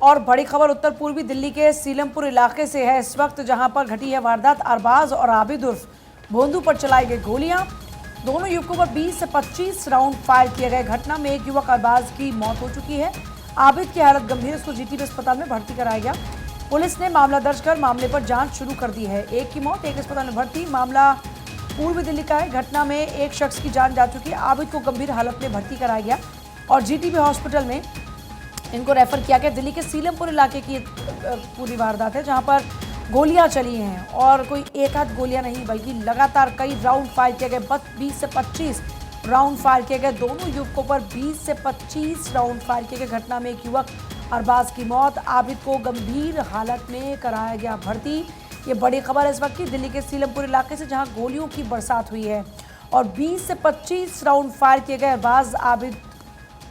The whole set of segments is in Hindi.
और बड़ी खबर उत्तर पूर्वी दिल्ली के सीलमपुर इलाके से है इस वक्त, जहां पर घटी है वारदात। अरबाज और आबिद उर्फ भोंदू पर चलाई गई गोलियां। दोनों युवकों पर 20 से 25 राउंड फायर किए गए। घटना में एक युवक अरबाज की मौत हो चुकी है। आबिद की हालत गंभीर, उसको जीटीबी अस्पताल में भर्ती कराया गया। पुलिस ने मामला दर्ज कर मामले पर जांच शुरू कर दी है। एक की मौत, एक अस्पताल में भर्ती। मामला पूर्वी दिल्ली का है। घटना में एक शख्स की जान जा चुकी है। आबिद को गंभीर हालत में भर्ती कराया गया और जीटीबी हॉस्पिटल में इनको रेफर किया गया। दिल्ली के सीलमपुर इलाके की पूरी वारदात है, जहां पर गोलियां चली हैं और कोई एक आध गोलियां नहीं बल्कि लगातार कई राउंड फायर किए गए। 20 से 25 राउंड फायर किए गए। दोनों युवकों पर 20 से 25 राउंड फायर किए गए। घटना में एक युवक अरबाज की मौत, आबिद को गंभीर हालत में कराया गया भर्ती। ये बड़ी खबर है इस वक्त की दिल्ली के सीलमपुर इलाके से, जहां गोलियों की बरसात हुई है और 20 से 25 राउंड फायर किए गए अरबाज आबिद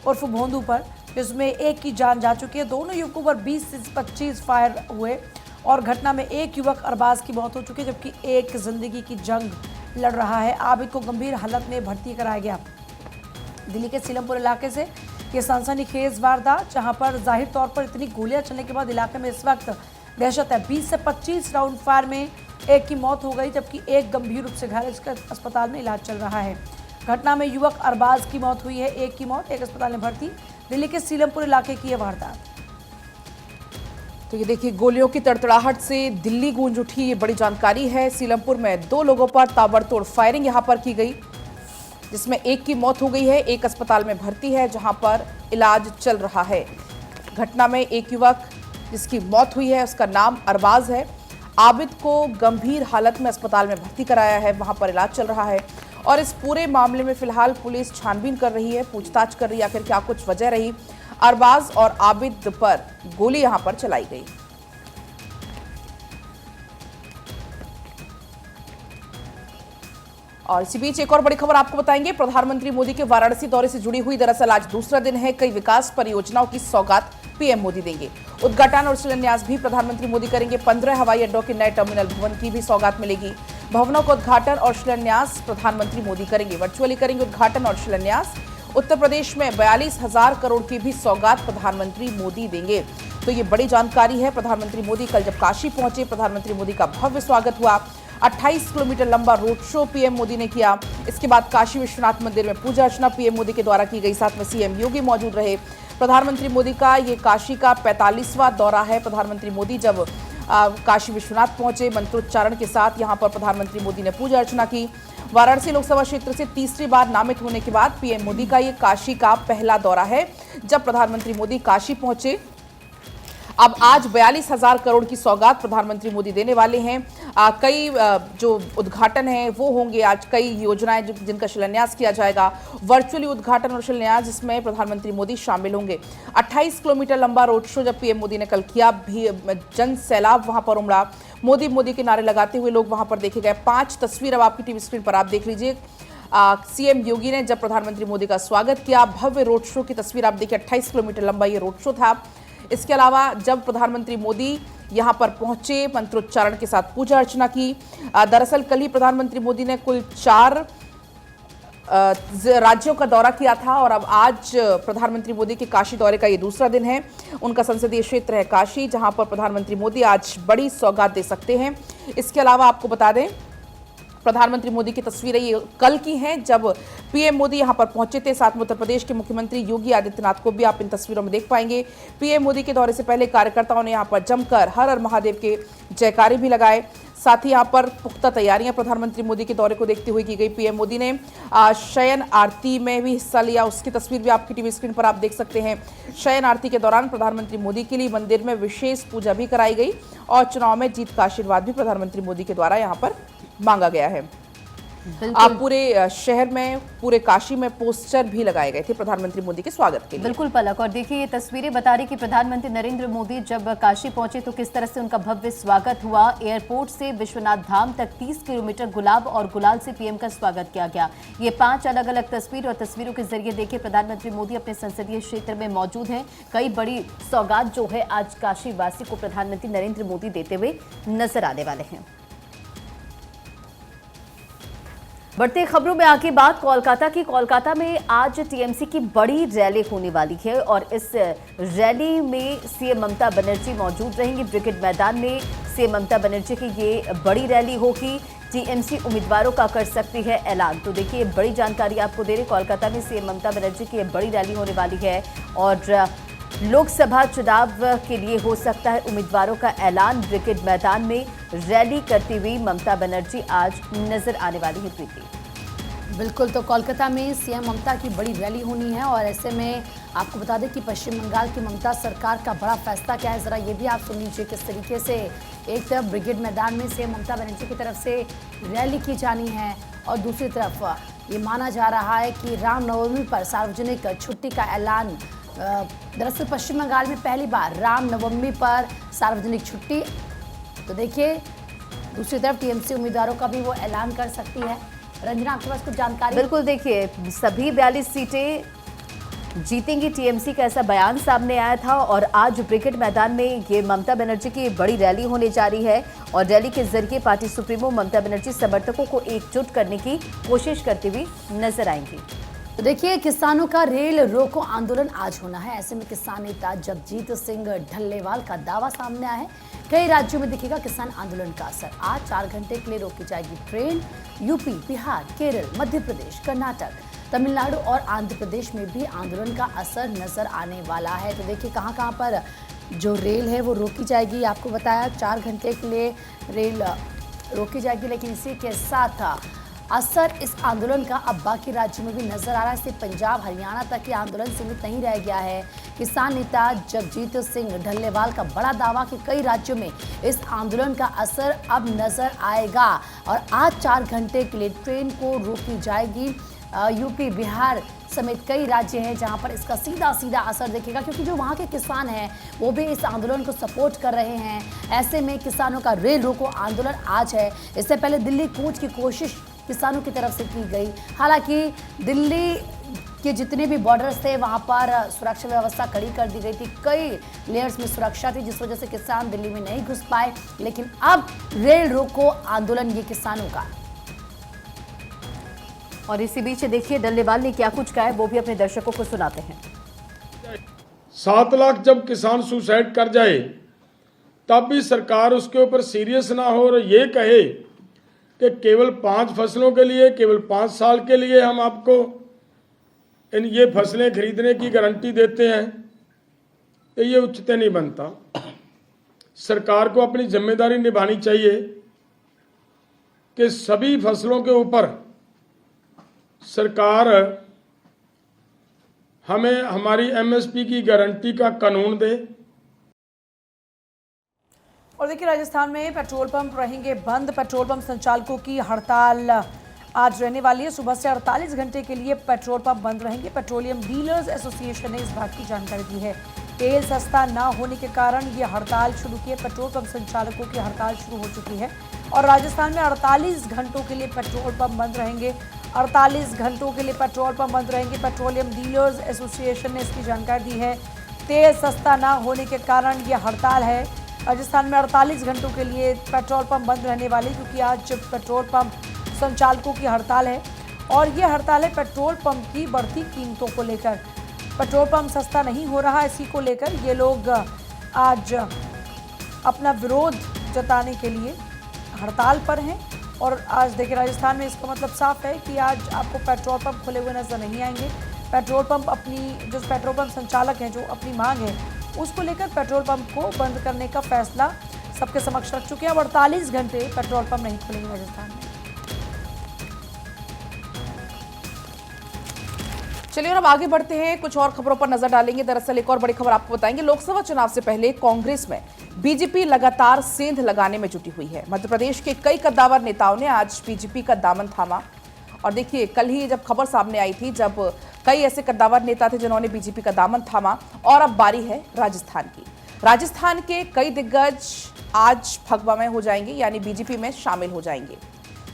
उर्फ भोंदू पर, जिसमें एक की जान जा चुकी है। दोनों युवकों पर 20 से 25 फायर हुए और घटना में एक युवक अरबाज की मौत हो चुकी है, जबकि एक जिंदगी की जंग लड़ रहा है। आबिद को गंभीर हालत में भर्ती कराया गया। दिल्ली के सीलमपुर इलाके से ये सनसनीखेज वारदात, जहां पर जाहिर तौर पर इतनी गोलियां चलने के बाद इलाके में इस वक्त दहशत है। 20 से 25 राउंड फायर में एक की मौत हो गई, जबकि एक गंभीर रूप से घायल, इसका अस्पताल में इलाज चल रहा है। घटना में युवक अरबाज की मौत हुई है, एक की मौत, एक अस्पताल में भर्ती। दिल्ली के सीलमपुर इलाके की यह वारदात। तो ये देखिए, गोलियों की तड़तड़ाहट से दिल्ली गूंज उठी, ये बड़ी जानकारी है। सीलमपुर में 2 लोगों पर ताबड़तोड़ फायरिंग यहां पर की गई, जिसमें एक की मौत हो गई है, एक अस्पताल में भर्ती है जहां पर इलाज चल रहा है। घटना में एक युवक जिसकी मौत हुई है उसका नाम अरबाज है। आबिद को गंभीर हालत में अस्पताल में भर्ती कराया है, वहां पर इलाज चल रहा है। और इस पूरे मामले में फिलहाल पुलिस छानबीन कर रही है, पूछताछ कर रही है, आखिर क्या कुछ वजह रही अरबाज और आबिद पर गोली यहां पर चलाई गई। और इसी बीच एक और बड़ी खबर आपको बताएंगे। प्रधानमंत्री मोदी के वाराणसी दौरे से जुड़ी हुई दरअसल आज दूसरा दिन है। कई विकास परियोजनाओं की सौगात पीएम मोदी देंगे। उद्घाटन और शिलान्यास भी प्रधानमंत्री मोदी करेंगे। 15 हवाई अड्डों के नए टर्मिनल भवन की भी सौगात मिलेगी। भवनों का उद्घाटन और शिलान्यास प्रधानमंत्री मोदी करेंगे, वर्चुअली करेंगे उद्घाटन और शिलान्यास। उत्तर प्रदेश में 42,000 करोड़ की भी सौगात प्रधानमंत्री मोदी देंगे। तो ये बड़ी जानकारी है। प्रधानमंत्री मोदी कल जब काशी पहुंचे, प्रधानमंत्री मोदी का भव्य स्वागत हुआ। 28 किलोमीटर लंबा रोड शो पीएम मोदी ने किया। इसके बाद काशी विश्वनाथ मंदिर में पूजा अर्चना पीएम मोदी के द्वारा की गई। साथ में सीएम योगी मौजूद रहे। प्रधानमंत्री मोदी का ये काशी का 45वां दौरा है। प्रधानमंत्री मोदी जब काशी विश्वनाथ पहुंचे, मंत्रोच्चारण के साथ यहां पर प्रधानमंत्री मोदी ने पूजा अर्चना की। वाराणसी लोकसभा क्षेत्र से तीसरी बार नामित होने के बाद पीएम मोदी का ये काशी का पहला दौरा है। जब प्रधानमंत्री मोदी काशी पहुंचे, अब आज 42,000 करोड़ की सौगात प्रधानमंत्री मोदी देने वाले हैं। कई जो उद्घाटन है वो होंगे आज, कई योजनाएं जिनका शिलान्यास किया जाएगा, वर्चुअली उद्घाटन और शिलान्यास, जिसमें प्रधानमंत्री मोदी शामिल होंगे। 28 किलोमीटर लंबा रोड शो जब पीएम मोदी ने कल किया, भी जन सैलाब वहां पर उमड़ा। मोदी मोदी के नारे लगाते हुए लोग वहां पर देखे गए। 5 तस्वीर अब आपकी टीवी स्क्रीन पर आप देख लीजिए। सीएम योगी ने जब प्रधानमंत्री मोदी का स्वागत किया, भव्य रोड शो की तस्वीर आप देखिए। 28 किलोमीटर लंबा ये रोड शो था। इसके अलावा जब प्रधानमंत्री मोदी यहां पर पहुंचे, मंत्रोच्चारण के साथ पूजा अर्चना की। दरअसल कल ही प्रधानमंत्री मोदी ने कुल 4 राज्यों का दौरा किया था और अब आज प्रधानमंत्री मोदी के काशी दौरे का ये दूसरा दिन है। उनका संसदीय क्षेत्र है काशी, जहां पर प्रधानमंत्री मोदी आज बड़ी सौगात दे सकते हैं। इसके अलावा आपको बता दें, प्रधानमंत्री मोदी की तस्वीरें ये कल की हैं जब पीएम मोदी यहां पर पहुंचे थे। साथ में उत्तर प्रदेश के मुख्यमंत्री योगी आदित्यनाथ को भी आप इन तस्वीरों में देख पाएंगे। पीएम मोदी के दौरे से पहले कार्यकर्ताओं ने यहां पर जमकर हर हर महादेव के जयकारे भी लगाए। साथ ही यहां पर पुख्ता तैयारियां प्रधानमंत्री मोदी के दौरे को देखते हुए की गई। पीएम मोदी ने शयन आरती में भी हिस्सा लिया, उसकी तस्वीर भी आपकी टीवी स्क्रीन पर आप देख सकते हैं। शयन आरती के दौरान प्रधानमंत्री मोदी के लिए मंदिर में विशेष पूजा भी कराई गई और चुनाव में जीत का आशीर्वाद भी प्रधानमंत्री मोदी के द्वारा यहाँ पर मांगा गया है। आप पूरे शहर में, पूरे काशी में पोस्टर भी लगाए गए थे प्रधानमंत्री मोदी के स्वागत के लिए। बिल्कुल पलक, और देखिए ये तस्वीरें बता रही कि प्रधानमंत्री नरेंद्र मोदी जब काशी पहुंचे तो किस तरह से उनका भव्य स्वागत हुआ। एयरपोर्ट से विश्वनाथ धाम तक 30 किलोमीटर गुलाब और गुलाल से पीएम का स्वागत किया गया। ये 5 अलग अलग तस्वीर और तस्वीरों के जरिए देखिए प्रधानमंत्री मोदी अपने संसदीय क्षेत्र में मौजूद हैं। कई बड़ी सौगात जो है आज काशी वासी को प्रधानमंत्री नरेंद्र मोदी देते हुए नजर आने वाले हैं। बढ़ते खबरों में आगे बात कोलकाता की। कोलकाता में आज टीएमसी की बड़ी रैली होने वाली है और इस रैली में सीएम ममता बनर्जी मौजूद रहेंगी। ब्रिगेड मैदान में सीएम ममता बनर्जी की ये बड़ी रैली होगी। टीएमसी उम्मीदवारों का कर सकती है ऐलान। तो देखिए, बड़ी जानकारी आपको दे रहे, कोलकाता में सीएम ममता बनर्जी की बड़ी रैली होने वाली है और लोकसभा चुनाव के लिए हो सकता है उम्मीदवारों का ऐलान। ब्रिगेड मैदान में रैली करती हुई ममता बनर्जी आज नजर आने वाली है। प्रीति, बिल्कुल, तो कोलकाता में सीएम ममता की बड़ी रैली होनी है और ऐसे में आपको बता दें कि पश्चिम बंगाल की ममता सरकार का बड़ा फैसला क्या है, ज़रा ये भी आप सुन लीजिए किस तरीके से एक तरफ ब्रिगेड मैदान में सीएम ममता बनर्जी की तरफ से रैली की जानी है और दूसरी तरफ ये माना जा रहा है कि रामनवमी पर सार्वजनिक छुट्टी का ऐलान। दरअसल पश्चिम बंगाल में पहली बार रामनवमी पर सार्वजनिक छुट्टी। तो देखिए, दूसरी तरफ टीएमसी उम्मीदवारों का भी वो ऐलान कर सकती है। रंजना, आपके पास कुछ जानकारी? बिल्कुल, देखिए सभी 42 सीटें जीतेंगी टीएमसी का ऐसा बयान सामने आया था और आज ब्रिगेड मैदान में ये ममता बनर्जी की बड़ी रैली होने जा रही है और रैली के जरिए पार्टी सुप्रीमो ममता बनर्जी समर्थकों को एकजुट करने की कोशिश करती हुई नजर आएंगी। तो देखिए, किसानों का रेल रोको आंदोलन आज होना है। ऐसे में किसान नेता जगजीत सिंह ढल्लेवाल का दावा सामने आया है। कई राज्यों में दिखेगा किसान आंदोलन का असर। आज 4 घंटे के लिए रोकी जाएगी ट्रेन। यूपी, बिहार, केरल, मध्य प्रदेश, कर्नाटक, तमिलनाडु और आंध्र प्रदेश में भी आंदोलन का असर नजर आने वाला है। तो देखिए, कहाँ पर जो रेल है वो रोकी जाएगी। आपको बताया 4 घंटे के लिए रेल रोकी जाएगी, लेकिन इसी के साथ असर इस आंदोलन का अब बाकी राज्यों में भी नजर आ रहा है। सिर्फ पंजाब, हरियाणा तक ये आंदोलन सीमित नहीं रह गया है। किसान नेता जगजीत सिंह ढल्लेवाल का बड़ा दावा कि कई राज्यों में इस आंदोलन का असर अब नजर आएगा और आज 4 घंटे के लिए ट्रेन को रोकी जाएगी। यूपी, बिहार समेत कई राज्य हैं जहां पर इसका सीधा असर दिखेगा, क्योंकि जो वहां के किसान हैं वो भी इस आंदोलन को सपोर्ट कर रहे हैं। ऐसे में किसानों का रेल रोको आंदोलन आज है। इससे पहले दिल्ली कूच की कोशिश किसानों की तरफ से की गई। हालांकि दिल्ली के जितने भी बॉर्डर्स थे वहां पर सुरक्षा व्यवस्था कड़ी कर दी गई थी। कई लेयर्स में सुरक्षा थी, जिस वजह से किसान दिल्ली में नहीं घुस पाए। लेकिन अब रेल रोको आंदोलन ये किसानों का। और इसी बीच देखिए डल्लेवाल ने क्या कुछ कहा है, वो भी अपने दर्शकों को सुनाते हैं। 7 लाख जब किसान सुसाइड कर जाए तब भी सरकार उसके ऊपर सीरियस ना हो और ये कहे कि केवल 5 फसलों के लिए, केवल 5 साल के लिए हम आपको ये फसलें खरीदने की गारंटी देते हैं, तो ये उचित नहीं बनता। सरकार को अपनी जिम्मेदारी निभानी चाहिए कि सभी फसलों के ऊपर सरकार हमें हमारी एमएसपी की गारंटी का कानून दे। और देखिए, राजस्थान में पेट्रोल पंप रहेंगे बंद। पेट्रोल पंप संचालकों की हड़ताल आज रहने वाली है। सुबह से 48 घंटे के लिए पेट्रोल पंप बंद रहेंगे। पेट्रोलियम डीलर्स एसोसिएशन ने इस बात की जानकारी दी है। तेल सस्ता ना होने के कारण ये हड़ताल शुरू की है। पेट्रोल पंप संचालकों की हड़ताल शुरू हो चुकी है और राजस्थान में 48 घंटों के लिए पेट्रोल पंप बंद रहेंगे। 48 घंटों के लिए पेट्रोल पंप बंद रहेंगे। पेट्रोलियम डीलर्स एसोसिएशन ने इसकी जानकारी दी है। तेल सस्ता ना होने के कारण ये हड़ताल है। राजस्थान में 48 घंटों के लिए पेट्रोल पंप बंद रहने वाले, क्योंकि आज पेट्रोल पंप संचालकों की हड़ताल है और ये हड़ताल है पेट्रोल पंप की बढ़ती कीमतों को लेकर। पेट्रोल पंप सस्ता नहीं हो रहा, इसी को लेकर ये लोग आज अपना विरोध जताने के लिए हड़ताल पर हैं। और आज देखिए, राजस्थान में इसका मतलब साफ है कि आज आपको पेट्रोल पंप खुले हुए नजर नहीं आएंगे। पेट्रोल पंप जो पेट्रोल पंप संचालक हैं, जो अपनी मांग है उसको लेकर पेट्रोल पंप को बंद करने का फैसला सबके समक्ष रख चुके हैं। अब 48 घंटे पेट्रोल पंप नहीं खुलेंगे राजस्थान में। चलिए और अब आगे बढ़ते हैं, कुछ और खबरों पर नजर डालेंगे। दरअसल एक और बड़ी खबर आपको बताएंगे। लोकसभा चुनाव से पहले कांग्रेस में बीजेपी लगातार सेंध लगाने में जुटी हुई है। मध्य प्रदेश के कई कद्दावर नेताओं ने आज बीजेपी का दामन थामा और देखिए, कल ही जब खबर सामने आई थी, जब कई ऐसे कद्दावर नेता थे जिन्होंने बीजेपी का दामन थामा। और अब बारी है राजस्थान की। राजस्थान के कई दिग्गज आज भगवा में हो जाएंगे, यानी बीजेपी में शामिल हो जाएंगे।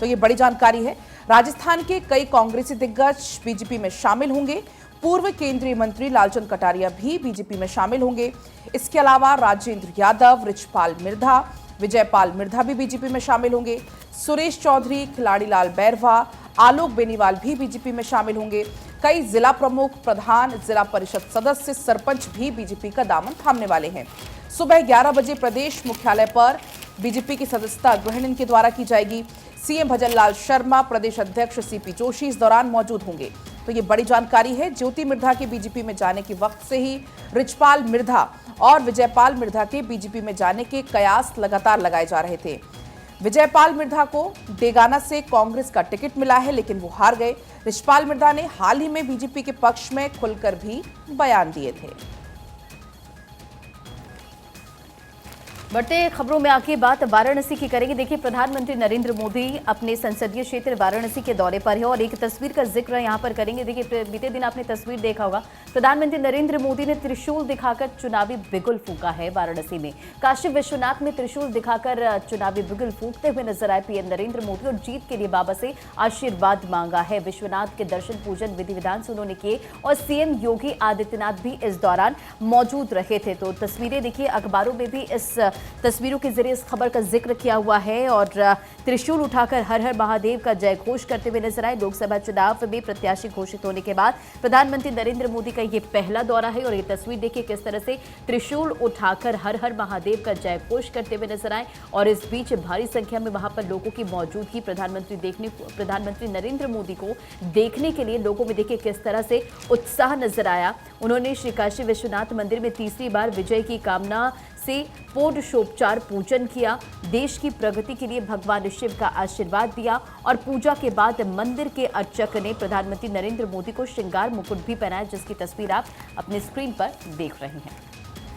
तो ये बड़ी जानकारी है। राजस्थान के कई कांग्रेसी दिग्गज बीजेपी में शामिल होंगे। पूर्व केंद्रीय मंत्री लालचंद कटारिया भी बीजेपी में शामिल होंगे। इसके अलावा राजेंद्र यादव, रिचपाल मिर्धा, विजयपाल मिर्धा भी बीजेपी में शामिल होंगे। सुरेश चौधरी, खिलाड़ीलाल बैरवा, आलोक बेनीवाल भी बीजेपी में शामिल होंगे। कई जिला प्रमुख, प्रधान, जिला परिषद सदस्य, सरपंच भी बीजेपी का दामन थामने वाले हैं। सुबह 11 बजे प्रदेश मुख्यालय पर बीजेपी की सदस्यता ग्रहण इनके द्वारा की जाएगी। सीएम भजनलाल शर्मा, प्रदेश अध्यक्ष सीपी जोशी इस दौरान मौजूद होंगे। तो ये बड़ी जानकारी है। ज्योति मिर्धा के बीजेपी में जाने के वक्त से ही रिचपाल मिर्धा और विजयपाल मिर्धा के बीजेपी में जाने के कयास लगातार लगाए जा रहे थे। विजयपाल मिर्धा को डेगाना से कांग्रेस का टिकट मिला है, लेकिन वो हार गए। रिचपाल मिर्धा ने हाल ही में बीजेपी के पक्ष में खुलकर भी बयान दिए थे। बढ़ते खबरों में आगे बात वाराणसी की करेंगे। देखिए, प्रधानमंत्री नरेंद्र मोदी अपने संसदीय क्षेत्र वाराणसी के दौरे पर है और एक तस्वीर का जिक्र यहां पर करेंगे। देखिए, बीते दिन आपने तस्वीर देखा होगा, प्रधानमंत्री नरेंद्र मोदी ने त्रिशूल दिखाकर चुनावी बिगुल फूंका है। वाराणसी में काशी विश्वनाथ में त्रिशूल दिखाकर चुनावी बिगुल फूंकते हुए नजर आए पीएम नरेंद्र मोदी और जीत के लिए बाबा से आशीर्वाद मांगा है। विश्वनाथ के दर्शन, पूजन, विधि विधान से उन्होंने किए और सीएम योगी आदित्यनाथ भी इस दौरान मौजूद रहे थे। तो तस्वीरें देखिए, अखबारों में भी इस तस्वीरों के जरिए इस खबर का जिक्र किया हुआ है और त्रिशूल उठाकर हर हर महादेव का जय घोष करते हुए नजर आए। लोकसभा चुनाव में प्रत्याशी घोषित होने के बाद प्रधानमंत्री नरेंद्र मोदी का ये पहला दौरा है और ये तस्वीर देखिए किस तरह से त्रिशूल उठाकर हर हर महादेव का जय घोष करते हुए नजर आए। और इस बीच भारी संख्या में वहां पर लोगों की मौजूदगी, प्रधानमंत्री नरेंद्र मोदी को देखने के लिए लोगों में देखिए किस तरह से उत्साह नजर आया। उन्होंने श्री काशी विश्वनाथ मंदिर में तीसरी बार विजय की कामना से षोडशोपचार पूजन किया। देश की प्रगति के लिए भगवान शिव का आशीर्वाद दिया और पूजा के बाद मंदिर के अर्चक ने प्रधानमंत्री नरेंद्र मोदी को श्रृंगार मुकुट भी पहनाया, जिसकी तस्वीर आप अपने स्क्रीन पर देख रहे हैं।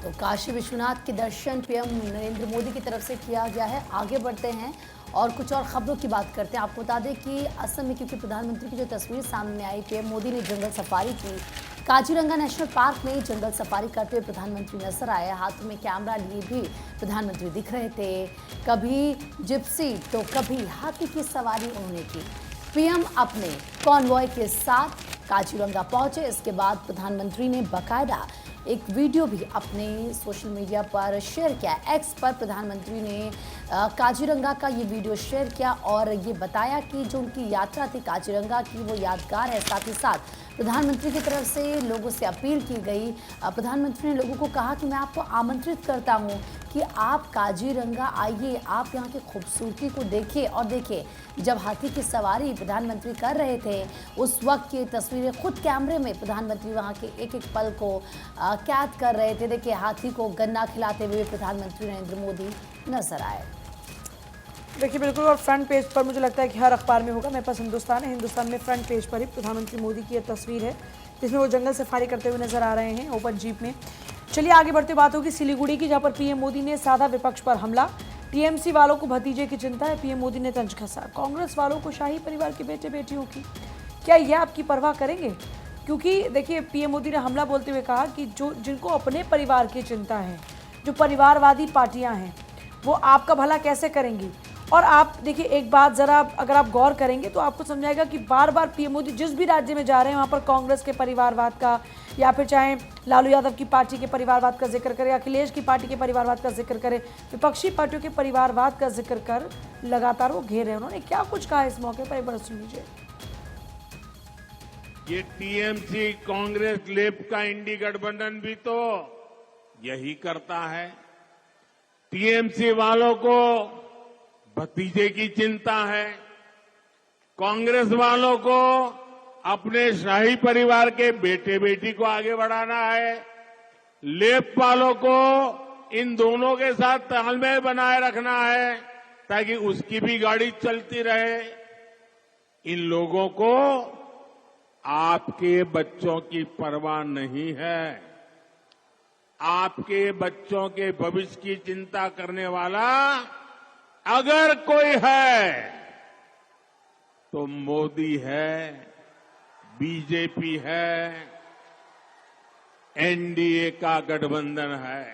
तो काशी विश्वनाथ के दर्शन पीएम नरेंद्र मोदी की तरफ से किया गया है। आगे बढ़ते हैं और कुछ और खबरों की बात करते हैं। आपको बता दें कि असम में क्योंकि प्रधानमंत्री की जो तस्वीर सामने आई, पीएम मोदी ने जंगल सफारी की। काजीरंगा नेशनल पार्क में जंगल सफारी करते हुए प्रधानमंत्री नजर आए। हाथों में कैमरा लिए भी प्रधानमंत्री दिख रहे थे। कभी जिप्सी तो कभी हाथी की सवारी उन्होंने की। पीएम अपने कॉन्वॉय के साथ काजीरंगा पहुंचे। इसके बाद प्रधानमंत्री ने बाकायदा एक वीडियो भी अपने सोशल मीडिया पर शेयर किया। एक्स पर प्रधानमंत्री ने काजीरंगा का ये वीडियो शेयर किया और ये बताया कि जो उनकी यात्रा थी काजीरंगा की वो यादगार है। साथ ही साथ प्रधानमंत्री की तरफ से लोगों से अपील की गई। प्रधानमंत्री ने लोगों को कहा कि मैं आपको आमंत्रित करता हूं कि आप काजीरंगा आइए, आप यहाँ की खूबसूरती को देखिए। और देखिए, जब हाथी की सवारी प्रधानमंत्री कर रहे थे उस वक्त की तस्वीरें खुद कैमरे में प्रधानमंत्री वहाँ के एक एक पल को कैद कर रहे थे। देखिए, हाथी को गन्ना खिलाते हुए प्रधानमंत्री नरेंद्र मोदी नजर आए। देखिए, बिल्कुल, और फ्रंट पेज पर मुझे लगता है कि हर अखबार में होगा। मेरे पास हिंदुस्तान है, हिंदुस्तान में फ्रंट पेज पर ही प्रधानमंत्री मोदी की यह तस्वीर है जिसमें वो जंगल सफारी करते हुए नजर आ रहे हैं ओपन जीप में। चलिए आगे बढ़ते, बात होगी सिलीगुड़ी की, जहाँ पर पीएम मोदी ने साधा विपक्ष पर हमला। टीएमसी वालों को भतीजे की चिंता है, पीएम मोदी ने तंज कसा। कांग्रेस वालों को शाही परिवार के बेटे बेटियों की, क्या यह आपकी परवाह करेंगे? क्योंकि देखिए, पीएम मोदी ने हमला बोलते हुए कहा कि जिनको अपने परिवार की चिंता है, जो परिवारवादी पार्टियां हैं, वो आपका भला कैसे करेंगी? और आप देखिए, एक बात ज़रा अगर आप गौर करेंगे तो आपको समझाएगा कि बार बार पीएम मोदी जिस भी राज्य में जा रहे हैं वहाँ पर कांग्रेस के परिवारवाद का, या फिर चाहे लालू यादव की पार्टी के परिवारवाद का जिक्र करें, अखिलेश की पार्टी के परिवारवाद का जिक्र करें, विपक्षी पार्टियों के परिवारवाद का जिक्र कर लगातार वो घेर रहे हैं। उन्होंने क्या कुछ कहा इस मौके पर, एक बार सुन लीजिए। ये टीएमसी कांग्रेस लेफ्ट का इंडी गठबंधन भी तो यही करता है। टीएमसी वालों को भतीजे की चिंता है, कांग्रेस वालों को अपने शाही परिवार के बेटे बेटी को आगे बढ़ाना है, लेफ्ट वालों को इन दोनों के साथ तालमेल बनाए रखना है ताकि उसकी भी गाड़ी चलती रहे। इन लोगों को आपके बच्चों की परवाह नहीं है। आपके बच्चों के भविष्य की चिंता करने वाला अगर कोई है तो मोदी है, बीजेपी है, एनडीए का गठबंधन है।